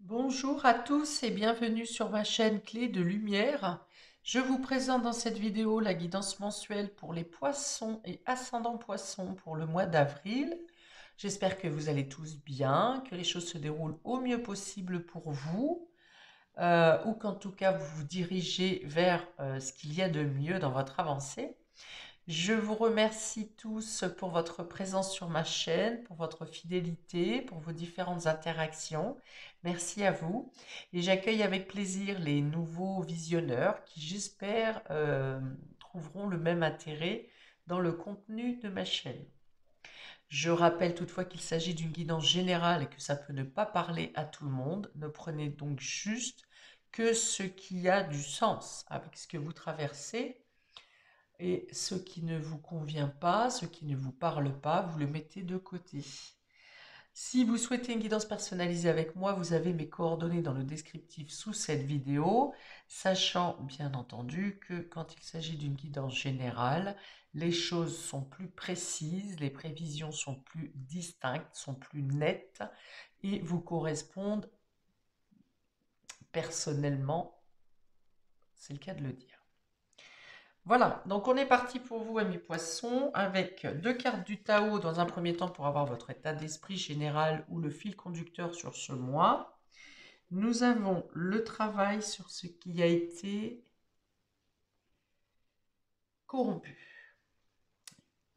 Bonjour à tous et bienvenue sur ma chaîne Clé de Lumière. Je vous présente dans cette vidéo la guidance mensuelle pour les poissons et ascendants poissons pour le mois d'avril. J'espère que vous allez tous bien, que les choses se déroulent au mieux possible pour vous, ou qu'en tout cas vous vous dirigez vers ce qu'il y a de mieux dans votre avancée. Je vous remercie tous pour votre présence sur ma chaîne, pour votre fidélité, pour vos différentes interactions. Merci à vous. Et j'accueille avec plaisir les nouveaux visionneurs qui, j'espère, trouveront le même intérêt dans le contenu de ma chaîne. Je rappelle toutefois qu'il s'agit d'une guidance générale et que ça peut ne pas parler à tout le monde. Ne prenez donc juste que ce qui a du sens avec ce que vous traversez. Et ce qui ne vous convient pas, ce qui ne vous parle pas, vous le mettez de côté. Si vous souhaitez une guidance personnalisée avec moi, vous avez mes coordonnées dans le descriptif sous cette vidéo, sachant bien entendu que quand il s'agit d'une guidance générale, les choses sont plus précises, les prévisions sont plus distinctes, sont plus nettes et vous correspondent personnellement, c'est le cas de le dire. Voilà, donc on est parti pour vous, amis poissons, avec deux cartes du Tao dans un premier temps pour avoir votre état d'esprit général ou le fil conducteur sur ce mois. Nous avons le travail sur ce qui a été corrompu.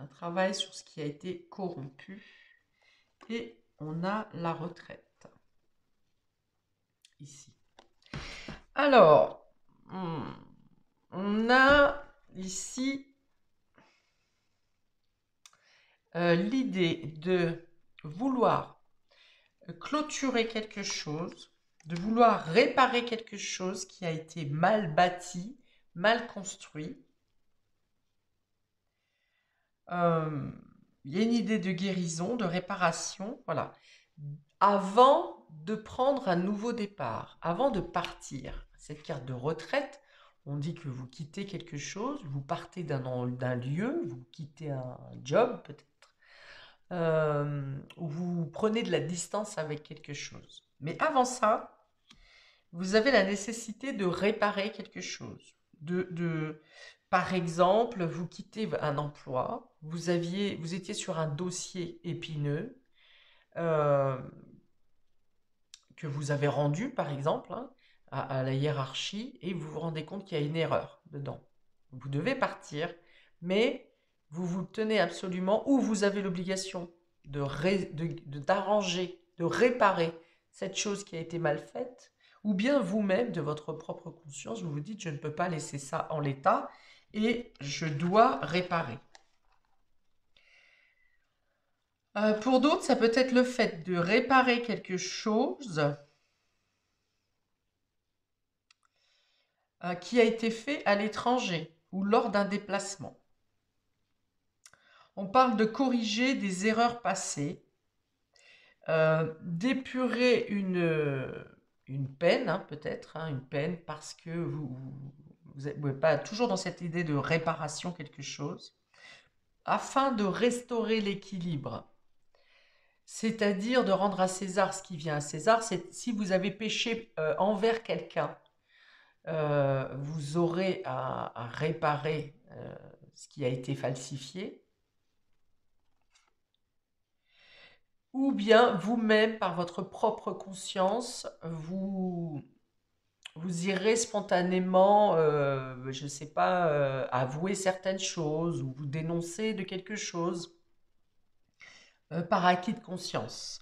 Un travail sur ce qui a été corrompu. Et on a la retraite. Ici. Alors, on a ici l'idée de vouloir clôturer quelque chose, de vouloir réparer quelque chose qui a été mal bâti, mal construit. Il y a une idée de guérison, de réparation, voilà. Avant de prendre un nouveau départ, avant de partir. Cette carte de retraite, on dit que vous quittez quelque chose, vous partez d'un lieu, vous quittez un job peut-être, où vous prenez de la distance avec quelque chose. Mais avant ça, vous avez la nécessité de réparer quelque chose. Par exemple, vous quittez un emploi, vous étiez sur un dossier épineux euh, que vous avez rendu, par exemple, hein, à la hiérarchie, et vous vous rendez compte qu'il y a une erreur dedans. Vous devez partir, mais vous vous tenez absolument, ou vous avez l'obligation d'arranger, de réparer cette chose qui a été mal faite, ou bien vous-même, de votre propre conscience, vous vous dites, je ne peux pas laisser ça en l'état, et je dois réparer. Pour d'autres, ça peut être le fait de réparer quelque chose qui a été fait à l'étranger ou lors d'un déplacement. On parle de corriger des erreurs passées, d'épurer une peine, hein, peut-être, hein, une peine parce que vous n'êtes pas toujours dans cette idée de réparation quelque chose, afin de restaurer l'équilibre. C'est-à-dire de rendre à César ce qui vient à César. C'est si vous avez péché envers quelqu'un, vous aurez à réparer ce qui a été falsifié, ou bien vous-même, par votre propre conscience, vous irez spontanément, je ne sais pas, avouer certaines choses, ou vous dénoncer de quelque chose par acquis de conscience.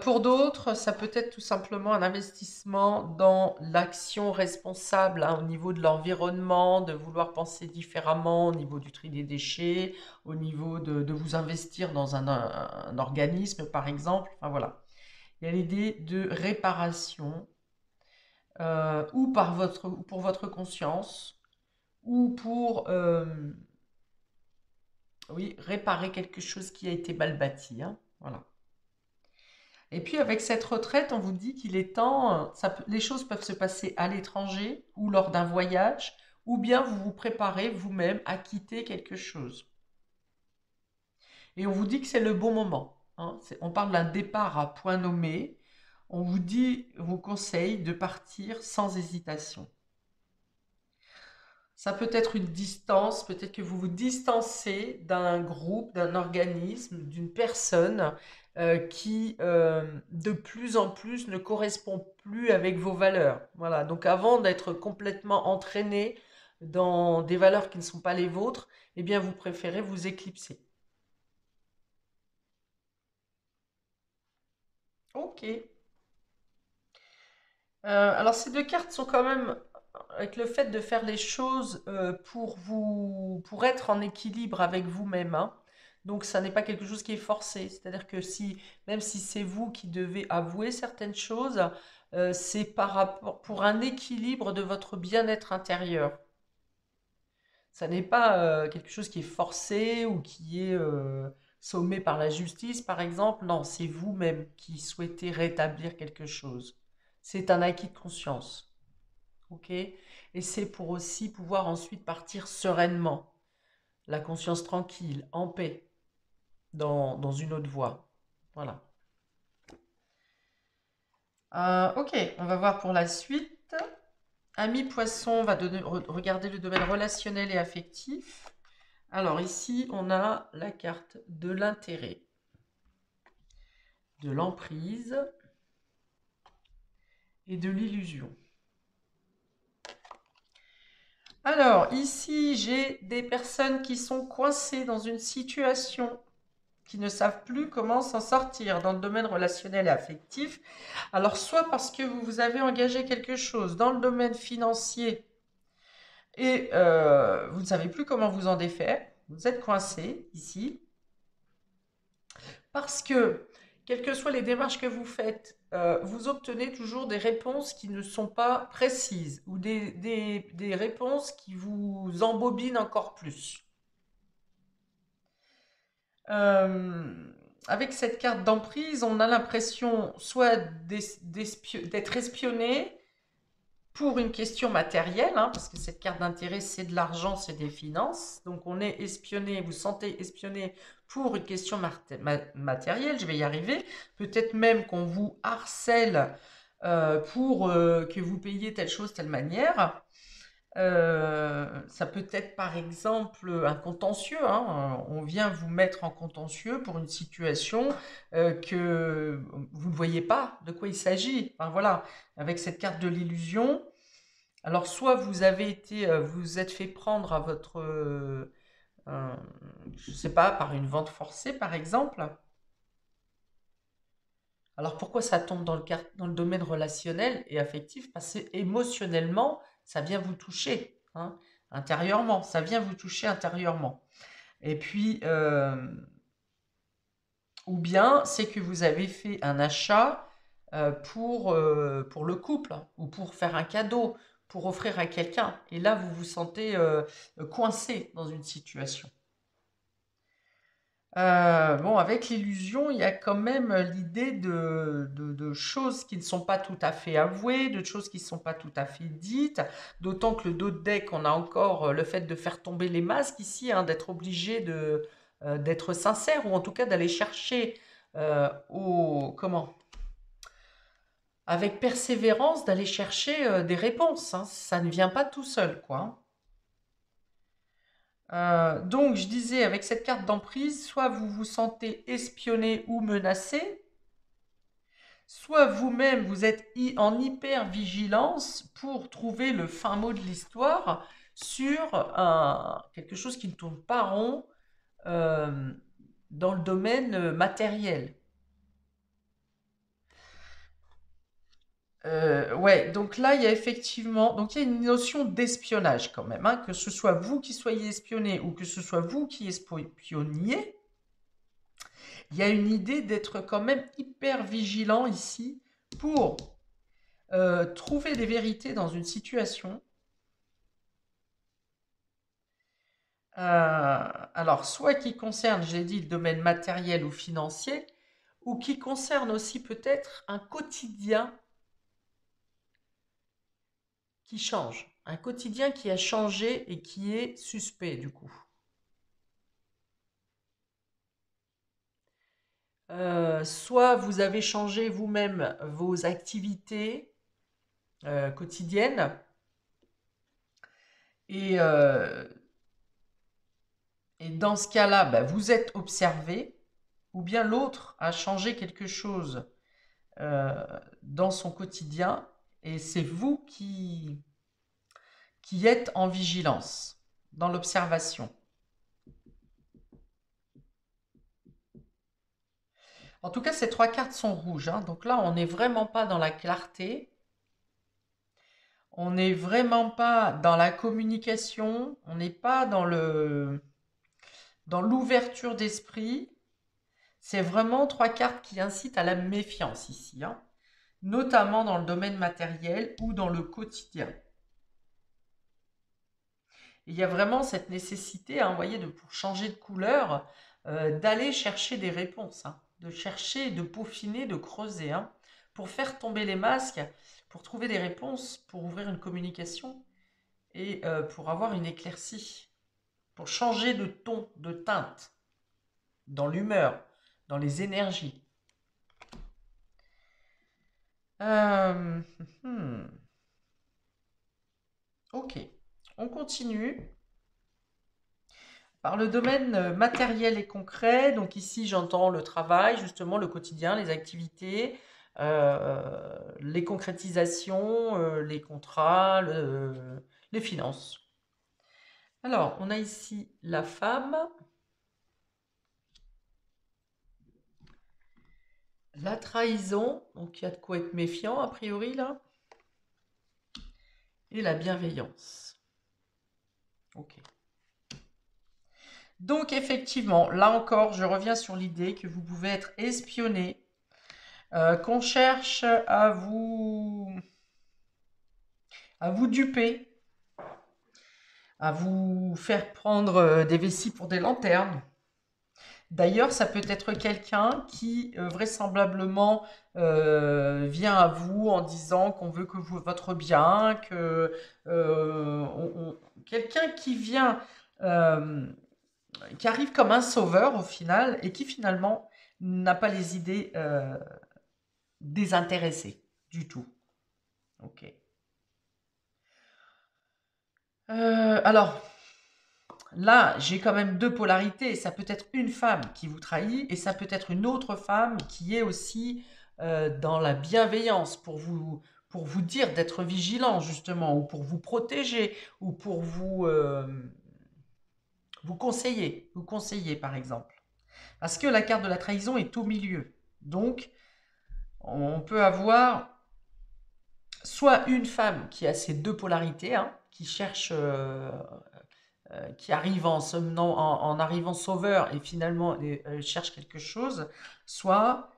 Pour d'autres, ça peut être tout simplement un investissement dans l'action responsable, hein, au niveau de l'environnement, de vouloir penser différemment au niveau du tri des déchets, au niveau de vous investir dans un organisme, par exemple. Enfin voilà. Il y a l'idée de réparation, ou pour votre conscience, ou pour oui, réparer quelque chose qui a été mal bâti, hein. Voilà. Et puis avec cette retraite, on vous dit qu'il est temps, les choses peuvent se passer à l'étranger ou lors d'un voyage, ou bien vous vous préparez vous-même à quitter quelque chose. Et on vous dit que c'est le bon moment, hein. On parle d'un départ à point nommé, on vous conseille de partir sans hésitation. Ça peut être une distance, peut-être que vous vous distancez d'un groupe, d'un organisme, d'une personne qui de plus en plus ne correspond plus avec vos valeurs. Voilà, donc avant d'être complètement entraîné dans des valeurs qui ne sont pas les vôtres, eh bien vous préférez vous éclipser. Ok. Alors ces deux cartes sont quand même avec le fait de faire les choses pour être en équilibre avec vous-même, hein. Donc ça n'est pas quelque chose qui est forcé. C'est-à-dire que si, même si c'est vous qui devez avouer certaines choses, c'est par rapport pour un équilibre de votre bien-être intérieur. Ça n'est pas quelque chose qui est forcé ou qui est sommé par la justice, par exemple. Non, c'est vous-même qui souhaitez rétablir quelque chose. C'est un acquis de conscience. Ok? Et c'est pour aussi pouvoir ensuite partir sereinement, la conscience tranquille, en paix, dans une autre voie. Voilà. Ok, on va voir pour la suite. Ami Poisson, on va regarder le domaine relationnel et affectif. Alors ici, on a la carte de l'intérêt, de l'emprise et de l'illusion. Alors ici, j'ai des personnes qui sont coincées dans une situation qui ne savent plus comment s'en sortir dans le domaine relationnel et affectif. Alors, soit parce que vous avez engagé quelque chose dans le domaine financier et vous ne savez plus comment vous en défaire, vous êtes coincé ici, parce que, quelles que soient les démarches que vous faites, vous obtenez toujours des réponses qui ne sont pas précises ou des réponses qui vous embobinent encore plus. Euh, Avec cette carte d'emprise, on a l'impression soit d'être espionné pour une question matérielle, hein, parce que cette carte d'intérêt, c'est de l'argent, c'est des finances. Donc on est espionné, vous sentez espionné pour une question matérielle, je vais y arriver. Peut-être même qu'on vous harcèle pour que vous payiez telle chose, telle manière. Ça peut être par exemple un contentieux, hein. On vient vous mettre en contentieux pour une situation que vous ne voyez pas de quoi il s'agit. Enfin, voilà, avec cette carte de l'illusion. Alors soit vous avez été, vous êtes fait prendre à votre, je sais pas, par une vente forcée par exemple. Alors pourquoi ça tombe dans le domaine relationnel et affectif? Parce que émotionnellement, ça vient vous toucher, hein, intérieurement, ça vient vous toucher intérieurement. Et puis, ou bien c'est que vous avez fait un achat pour le couple, hein, ou pour faire un cadeau, pour offrir à quelqu'un. Et là, vous vous sentez coincé dans une situation. Bon, avec l'illusion, il y a quand même l'idée de choses qui ne sont pas tout à fait avouées, de choses qui ne sont pas tout à fait dites, d'autant que le dos de deck, on a encore le fait de faire tomber les masques ici, hein, d'être obligé d'être sincère, ou en tout cas d'aller chercher comment? Avec persévérance, d'aller chercher des réponses, hein. Ça ne vient pas tout seul, quoi, hein. Donc, je disais, avec cette carte d'emprise, soit vous vous sentez espionné ou menacé, soit vous-même vous êtes en hyper-vigilance pour trouver le fin mot de l'histoire sur quelque chose qui ne tourne pas rond euh, dans le domaine matériel. Ouais, donc là, il y a effectivement, donc il y a une notion d'espionnage quand même, hein, que ce soit vous qui soyez espionné ou que ce soit vous qui espionniez. Il y a une idée d'être quand même hyper vigilant ici pour trouver des vérités dans une situation. Alors, soit qui concerne, j'ai dit, le domaine matériel ou financier, ou qui concerne aussi peut-être un quotidien qui change. Un quotidien qui a changé et qui est suspect du coup. soit vous avez changé vous-même vos activités quotidiennes et, euh, et dans ce cas-là, bah, vous êtes observé, ou bien l'autre a changé quelque chose euh, dans son quotidien et c'est vous qui êtes en vigilance, dans l'observation. En tout cas, ces trois cartes sont rouges, hein, donc là, on n'est vraiment pas dans la clarté, on n'est vraiment pas dans la communication, on n'est pas dans l'ouverture d'esprit. C'est vraiment trois cartes qui incitent à la méfiance ici, hein, notamment dans le domaine matériel ou dans le quotidien. Et il y a vraiment cette nécessité, hein, vous voyez, pour changer de couleur, d'aller chercher des réponses, hein, de chercher, de peaufiner, de creuser, hein, pour faire tomber les masques, pour trouver des réponses, pour ouvrir une communication et pour avoir une éclaircie, pour changer de ton, de teinte, dans l'humeur, dans les énergies. Euh, hmm. Ok, on continue par le domaine matériel et concret. Donc ici, j'entends le travail, justement, le quotidien, les activités, les concrétisations, les contrats, les finances. Alors, on a ici la femme, la trahison, donc il y a de quoi être méfiant a priori là, et la bienveillance. Ok. Donc effectivement, là encore, je reviens sur l'idée que vous pouvez être espionné, qu'on cherche à vous duper, à vous faire prendre des vessies pour des lanternes. D'ailleurs, ça peut être quelqu'un qui vraisemblablement vient à vous en disant qu'on veut que votre bien, que quelqu'un qui vient, euh, qui arrive comme un sauveur au final et qui finalement n'a pas les idées désintéressées du tout. Ok. Alors, là, j'ai quand même deux polarités. Ça peut être une femme qui vous trahit et ça peut être une autre femme qui est aussi dans la bienveillance pour vous dire d'être vigilant justement, ou pour vous protéger, ou pour vous conseiller par exemple. Parce que la carte de la trahison est au milieu. Donc, on peut avoir soit une femme qui a ces deux polarités, hein, qui cherche qui arrive en arrivant sauveur et finalement cherche quelque chose, soit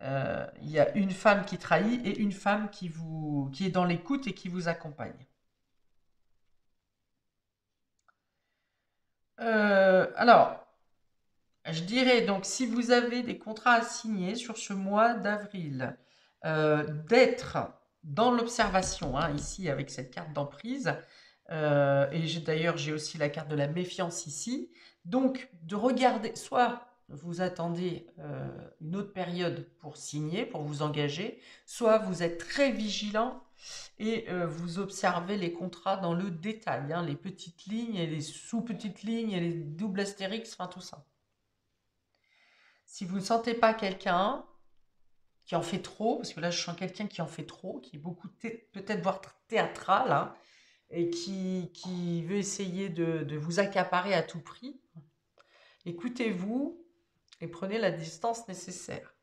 il y a une femme qui trahit et une femme qui est dans l'écoute et qui vous accompagne. Alors, je dirais donc si vous avez des contrats à signer sur ce mois d'avril, d'être dans l'observation, hein, ici avec cette carte d'emprise, et d'ailleurs j'ai aussi la carte de la méfiance ici, donc de regarder, soit vous attendez une autre période pour signer, pour vous engager, soit vous êtes très vigilant et vous observez les contrats dans le détail, hein, les petites lignes et les sous-petites lignes et les doubles astérix, enfin tout ça. Si vous ne sentez pas quelqu'un qui en fait trop, parce que là je sens quelqu'un qui en fait trop, qui est beaucoup peut-être voire théâtral, hein, et qui veut essayer de vous accaparer à tout prix, écoutez-vous et prenez la distance nécessaire.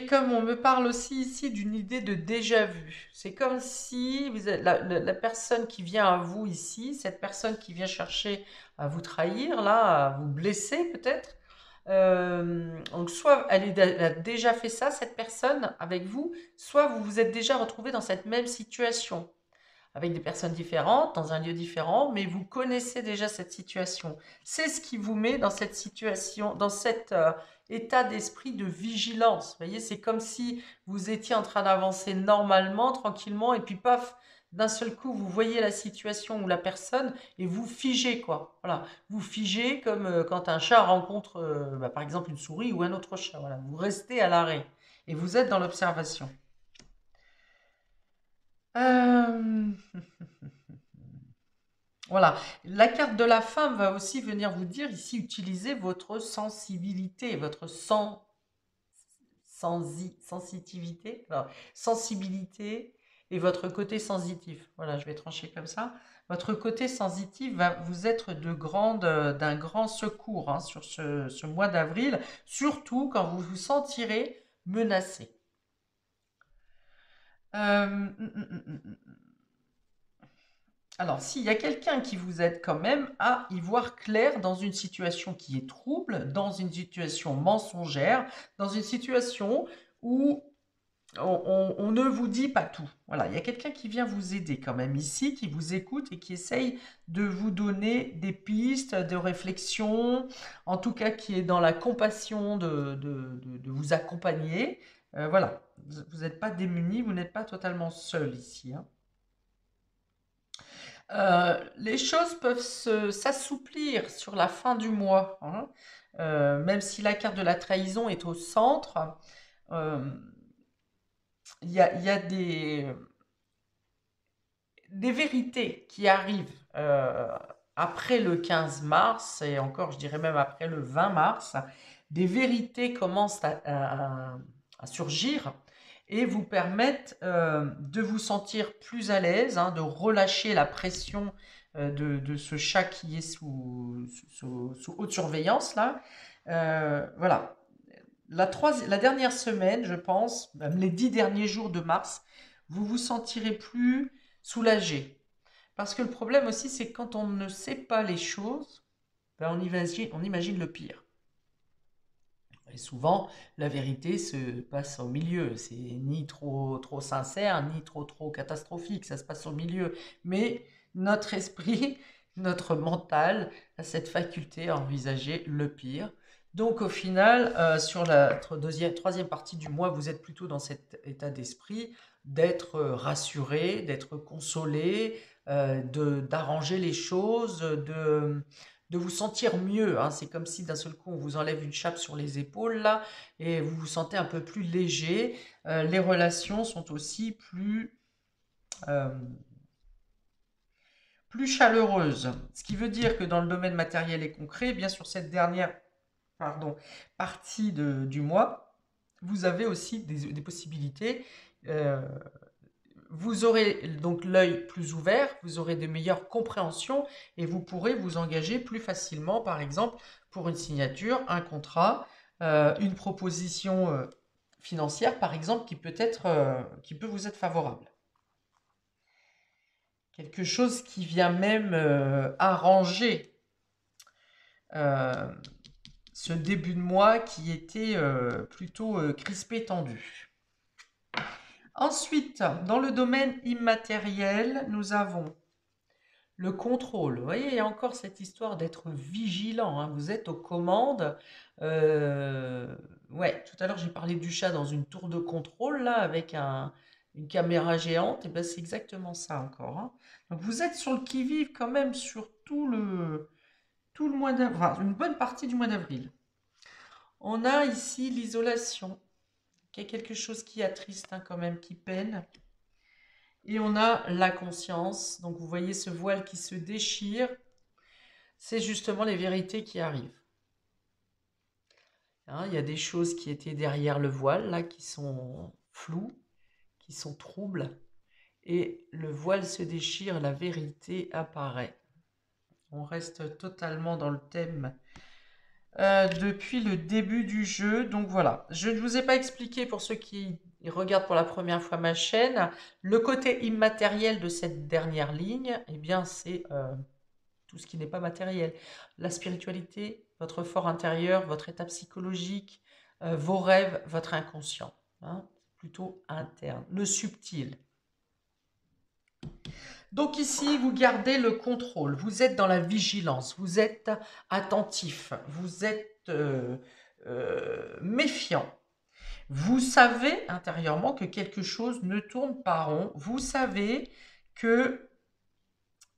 Comme on me parle aussi ici d'une idée de déjà vu. C'est comme si la personne qui vient à vous ici, cette personne qui vient chercher à vous trahir, là, à vous blesser peut-être, donc soit elle a déjà fait ça, cette personne, avec vous, soit vous vous êtes déjà retrouvé dans cette même situation, avec des personnes différentes, dans un lieu différent, mais vous connaissez déjà cette situation. C'est ce qui vous met dans cette situation, dans cet état d'esprit de vigilance. Vous voyez, c'est comme si vous étiez en train d'avancer normalement, tranquillement, et puis paf, d'un seul coup, vous voyez la situation ou la personne et vous figez, quoi. Voilà, vous figez comme quand un chat rencontre, par exemple, une souris ou un autre chat. Voilà, vous restez à l'arrêt et vous êtes dans l'observation. Euh, Voilà, la carte de la femme va aussi venir vous dire ici, utilisez votre sensibilité, votre sensitivité, alors, sensibilité et votre côté sensitif. Voilà, je vais trancher comme ça. Votre côté sensitif va vous être d'un grand secours hein, sur ce mois d'avril, surtout quand vous vous sentirez menacé. Alors, s'il y a quelqu'un qui vous aide quand même à y voir clair dans une situation qui est trouble, dans une situation mensongère, dans une situation où on ne vous dit pas tout. Voilà, il y a quelqu'un qui vient vous aider quand même ici, qui vous écoute et qui essaye de vous donner des pistes de réflexion, en tout cas qui est dans la compassion de vous accompagner. Voilà, vous n'êtes pas démunis, vous n'êtes pas totalement seul ici, hein. Les choses peuvent s'assouplir sur la fin du mois, hein. Même si la carte de la trahison est au centre, euh, il y a des vérités qui arrivent après le 15 mars, et encore je dirais même après le 20 mars, des vérités commencent à surgir et vous permettent de vous sentir plus à l'aise, hein, de relâcher la pression de ce chat qui est sous haute surveillance là. Voilà. La dernière semaine, je pense, même les 10 derniers jours de mars, vous vous sentirez plus soulagé. Parce que le problème aussi, c'est que quand on ne sait pas les choses, ben on imagine le pire. Et souvent, la vérité se passe au milieu. C'est ni trop sincère, ni trop catastrophique. Ça se passe au milieu. Mais notre esprit, notre mental a cette faculté à envisager le pire. Donc au final, sur la troisième partie du mois, vous êtes plutôt dans cet état d'esprit d'être rassuré, d'être consolé, d'arranger les choses, de vous sentir mieux, hein. C'est comme si d'un seul coup on vous enlève une chape sur les épaules là et vous vous sentez un peu plus léger. Les relations sont aussi euh, plus chaleureuses. Ce qui veut dire que dans le domaine matériel et concret, bien sûr cette dernière partie du mois, vous avez aussi des possibilités. euh, Vous aurez donc l'œil plus ouvert, vous aurez de meilleures compréhensions et vous pourrez vous engager plus facilement, par exemple, pour une signature, un contrat, une proposition financière, par exemple, qui peut vous être favorable. Quelque chose qui vient même arranger euh, ce début de mois qui était plutôt crispé, tendu. Ensuite, dans le domaine immatériel, nous avons le contrôle. Vous voyez, il y a encore cette histoire d'être vigilant, hein. Vous êtes aux commandes. Euh, ouais, tout à l'heure j'ai parlé du chat dans une tour de contrôle, là, avec une caméra géante. Et ben c'est exactement ça encore, hein. Donc vous êtes sur le qui-vive quand même sur tout le mois d'avril, enfin, une bonne partie du mois d'avril. On a ici l'isolation, qui est quelque chose qui attriste, hein, quand même, qui peine. Et on a la conscience. Donc vous voyez ce voile qui se déchire. C'est justement les vérités qui arrivent, hein. Il y a des choses qui étaient derrière le voile, là, qui sont floues, qui sont troubles. Et le voile se déchire, la vérité apparaît. On reste totalement dans le thème depuis le début du jeu. Donc voilà, je ne vous ai pas expliqué pour ceux qui regardent pour la première fois ma chaîne, le côté immatériel de cette dernière ligne, eh bien c'est tout ce qui n'est pas matériel. La spiritualité, votre fort intérieur, votre état psychologique, vos rêves, votre inconscient, hein, plutôt interne, le subtil. Donc ici, vous gardez le contrôle, vous êtes dans la vigilance, vous êtes attentif, vous êtes méfiant. Vous savez intérieurement que quelque chose ne tourne pas rond, vous savez que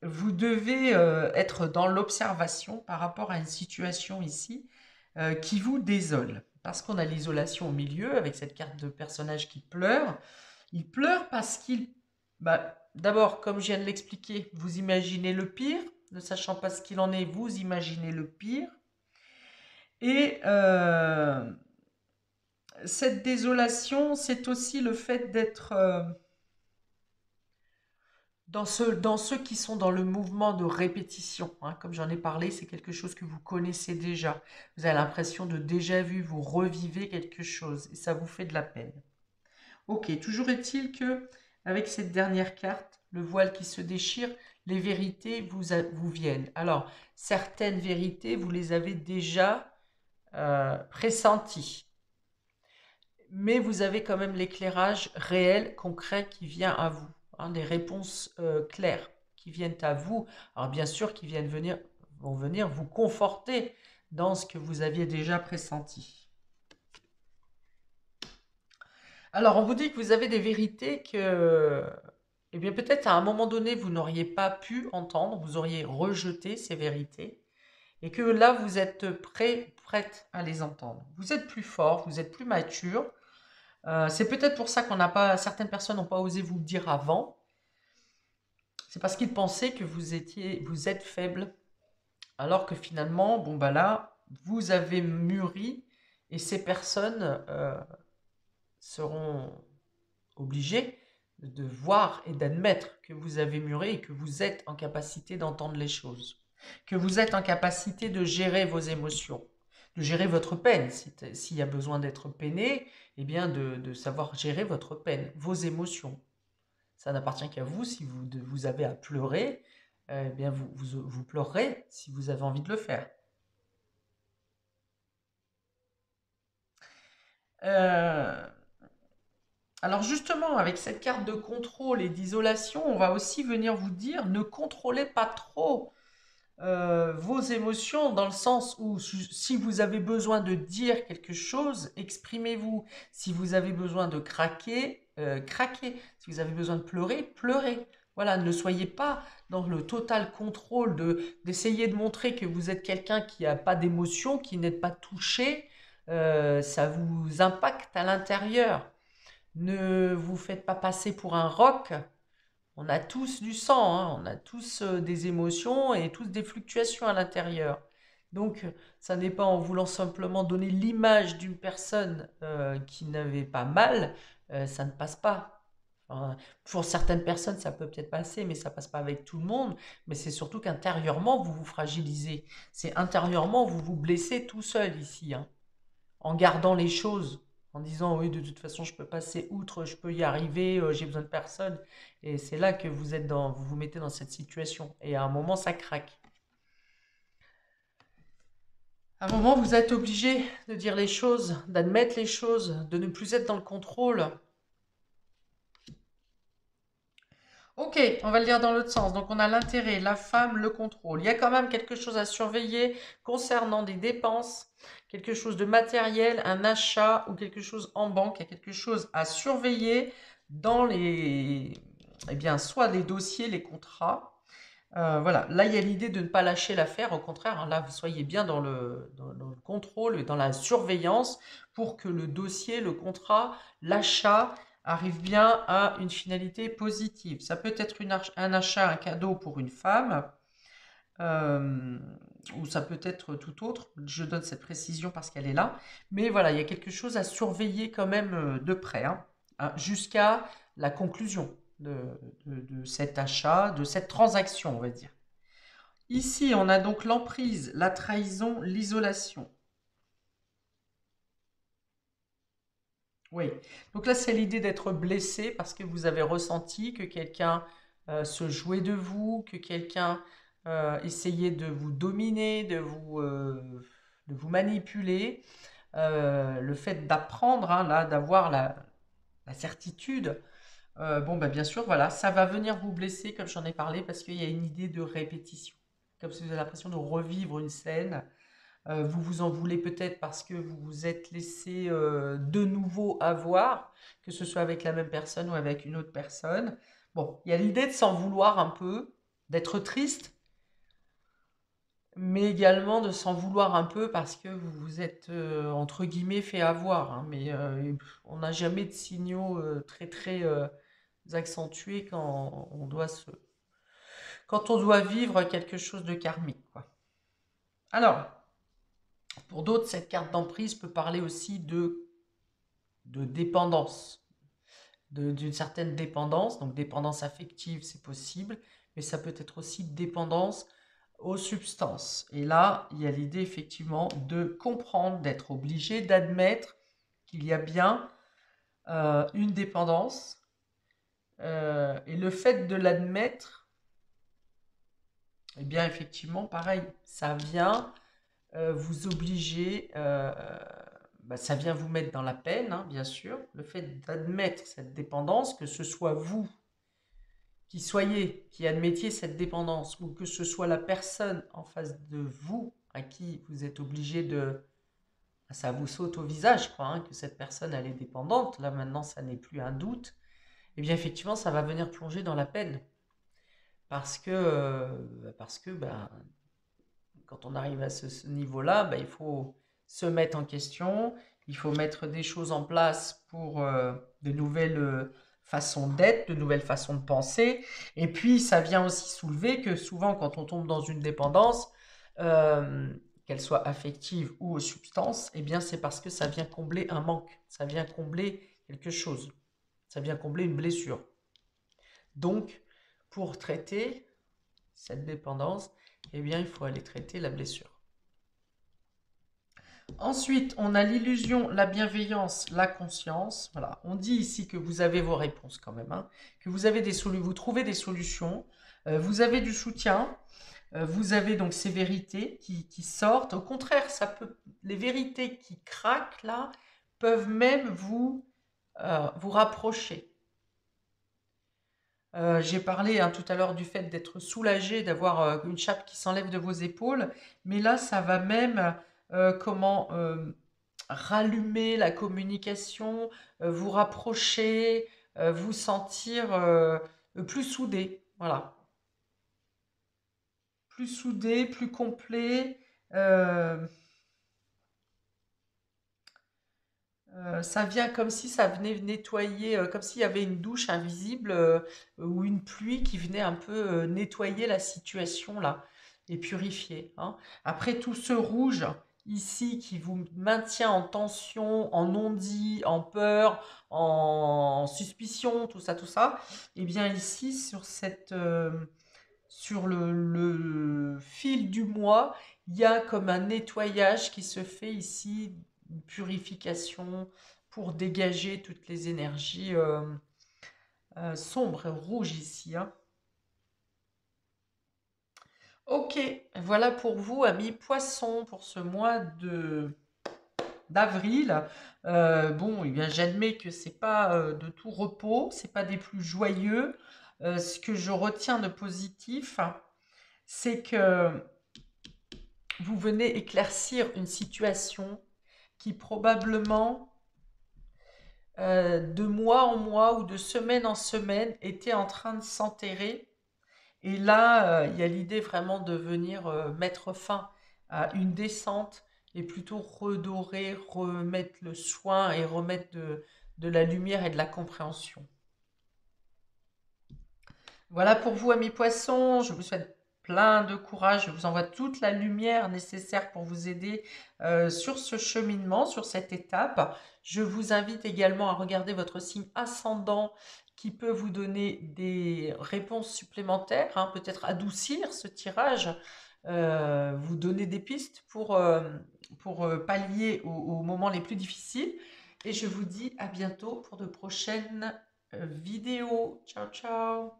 vous devez être dans l'observation par rapport à une situation ici qui vous désole. Parce qu'on a l'isolation au milieu avec cette carte de personnage qui pleure. Il pleure parce qu'il... d'abord, comme je viens de l'expliquer, vous imaginez le pire. Ne sachant pas ce qu'il en est, vous imaginez le pire. Et cette désolation, c'est aussi le fait d'être... dans ceux qui sont dans le mouvement de répétition, hein, comme j'en ai parlé, c'est quelque chose que vous connaissez déjà. Vous avez l'impression de déjà vu, vous revivez quelque chose et ça vous fait de la peine. Ok, toujours est-il que avec cette dernière carte, le voile qui se déchire, les vérités vous viennent. Alors, certaines vérités, vous les avez déjà pressenties, mais vous avez quand même l'éclairage réel, concret qui vient à vous. Hein, des réponses claires qui viennent à vous. Alors bien sûr, qui vont venir vous conforter dans ce que vous aviez déjà pressenti. Alors on vous dit que vous avez des vérités que, eh bien peut-être à un moment donné, vous n'auriez pas pu entendre, vous auriez rejeté ces vérités, et que là, vous êtes prête à les entendre. Vous êtes plus fort, vous êtes plus mature. C'est peut-être pour ça certaines personnes n'ont pas osé vous le dire avant. C'est parce qu'ils pensaient que vous êtes faible, alors que finalement, bon bah là, vous avez mûri et ces personnes seront obligées de voir et d'admettre que vous avez mûri et que vous êtes en capacité d'entendre les choses, que vous êtes en capacité de gérer vos émotions, de gérer votre peine. S'il y a besoin d'être peiné, eh bien de savoir gérer votre peine, vos émotions. Ça n'appartient qu'à vous. Si vous avez à pleurer, eh bien vous pleurerez si vous avez envie de le faire. Alors justement, avec cette carte de contrôle et d'isolation, on va aussi venir vous dire ne contrôlez pas trop vos émotions dans le sens où si vous avez besoin de dire quelque chose, exprimez-vous. Si vous avez besoin de craquer, craquez. Si vous avez besoin de pleurer, pleurez. Voilà, ne soyez pas dans le total contrôle d'essayer de montrer que vous êtes quelqu'un qui n'a pas d'émotion, qui n'est pas touché. Ça vous impacte à l'intérieur. Ne vous faites pas passer pour un roc. On a tous du sang, hein, on a tous des émotions et tous des fluctuations à l'intérieur. Donc, ça n'est pas en voulant simplement donner l'image d'une personne qui n'avait pas mal, ça ne passe pas. Enfin, pour certaines personnes, ça peut peut-être passer, mais ça passe pas avec tout le monde. Mais c'est surtout qu'intérieurement, vous vous fragilisez. C'est intérieurement, vous vous blessez tout seul ici, hein, en gardant les choses, en disant oui, de toute façon, je peux passer outre, je peux y arriver, j'ai besoin de personne. Et c'est là que vous vous mettez dans cette situation. Et à un moment, ça craque. À un moment, vous êtes obligé de dire les choses, d'admettre les choses, de ne plus être dans le contrôle. Ok, on va le dire dans l'autre sens. Donc on a l'intérêt, la femme, le contrôle. Il y a quand même quelque chose à surveiller concernant des dépenses, quelque chose de matériel, un achat ou quelque chose en banque. Il y a quelque chose à surveiller dans eh bien, soit les dossiers, les contrats. Voilà, là il y a l'idée de ne pas lâcher l'affaire. Au contraire, hein, là vous soyez bien dans le contrôle et dans la surveillance pour que le dossier, le contrat, l'achat arrive bien à une finalité positive. Ça peut être un achat, un cadeau pour une femme, euh, ou ça peut être tout autre. Je donne cette précision parce qu'elle est là. Mais voilà, il y a quelque chose à surveiller quand même de près, hein, jusqu'à la conclusion de cet achat, de cette transaction, on va dire. Ici, on a donc l'emprise, la trahison, l'isolation. Oui. Donc là, c'est l'idée d'être blessé parce que vous avez ressenti que quelqu'un se jouait de vous, que quelqu'un essayait de vous dominer, de vous manipuler. Le fait d'apprendre, hein, là, d'avoir la certitude, bon, bah, bien sûr, voilà, ça va venir vous blesser, comme j'en ai parlé, parce qu'il y a une idée de répétition. Comme si vous avez l'impression de revivre une scène. Vous vous en voulez peut-être parce que vous vous êtes laissé de nouveau avoir, que ce soit avec la même personne ou avec une autre personne. Bon, il y a l'idée de s'en vouloir un peu, d'être triste, mais également de s'en vouloir un peu parce que vous vous êtes, entre guillemets, fait avoir, hein, mais on n'a jamais de signaux très très accentués quand on doit vivre quelque chose de karmique, quoi. Alors, pour d'autres, cette carte d'emprise peut parler aussi de dépendance, d'une certaine dépendance. Donc, dépendance affective, c'est possible, mais ça peut être aussi dépendance aux substances. Et là, il y a l'idée effectivement de comprendre, d'être obligé, d'admettre qu'il y a bien une dépendance. Et le fait de l'admettre, eh bien effectivement, pareil, ça vient vous obliger, bah, ça vient vous mettre dans la peine, hein, bien sûr. Le fait d'admettre cette dépendance, que ce soit vous qui admettiez cette dépendance, ou que ce soit la personne en face de vous à qui vous êtes obligé de... Ça vous saute au visage, quoi, hein, que cette personne, elle est dépendante. Là, maintenant, ça n'est plus un doute. Eh bien, effectivement, ça va venir plonger dans la peine. Parce que bah, quand on arrive à ce niveau-là, bah, il faut se mettre en question, il faut mettre des choses en place pour de nouvelles façons d'être, de nouvelles façons de penser. Et puis, ça vient aussi soulever que souvent, quand on tombe dans une dépendance, qu'elle soit affective ou aux substances, eh bien, c'est parce que ça vient combler un manque, ça vient combler quelque chose, ça vient combler une blessure. Donc, pour traiter cette dépendance, eh bien, il faut aller traiter la blessure. Ensuite, on a l'illusion, la bienveillance, la conscience. Voilà, on dit ici que vous avez vos réponses quand même, hein, que vous avez vous trouvez des solutions, vous avez du soutien, vous avez donc ces vérités qui sortent. Au contraire, les vérités qui craquent là peuvent même vous rapprocher. J'ai parlé hein, tout à l'heure du fait d'être soulagé, d'avoir une chape qui s'enlève de vos épaules, mais là, ça va même rallumer la communication, vous rapprocher, vous sentir plus soudé, voilà, plus soudé, plus complet. euh, Ça vient comme si ça venait nettoyer, comme s'il y avait une douche invisible ou une pluie qui venait un peu nettoyer la situation là et purifier, hein. Après tout ce rouge ici qui vous maintient en tension, en non-dit, en peur, en suspicion, tout ça, et bien ici sur le fil du mois, il y a comme un nettoyage qui se fait ici, une purification pour dégager toutes les énergies sombres, rouges ici, hein. Ok, voilà pour vous, amis poissons, pour ce mois d'avril. Bon, eh bien, j'admets que c'est pas de tout repos, c'est pas des plus joyeux. Ce que je retiens de positif, c'est que vous venez éclaircir une situation qui probablement, de mois en mois ou de semaine en semaine, était en train de s'enterrer. Et là, il y a l'idée vraiment de venir mettre fin à une descente et plutôt redorer, remettre le soin et remettre de la lumière et de la compréhension. Voilà pour vous, amis poissons. Je vous souhaite plein de courage. Je vous envoie toute la lumière nécessaire pour vous aider sur ce cheminement, sur cette étape. Je vous invite également à regarder votre signe ascendant qui peut vous donner des réponses supplémentaires, hein, peut-être adoucir ce tirage, vous donner des pistes pour pallier aux moments les plus difficiles. Et je vous dis à bientôt pour de prochaines vidéos. Ciao, ciao!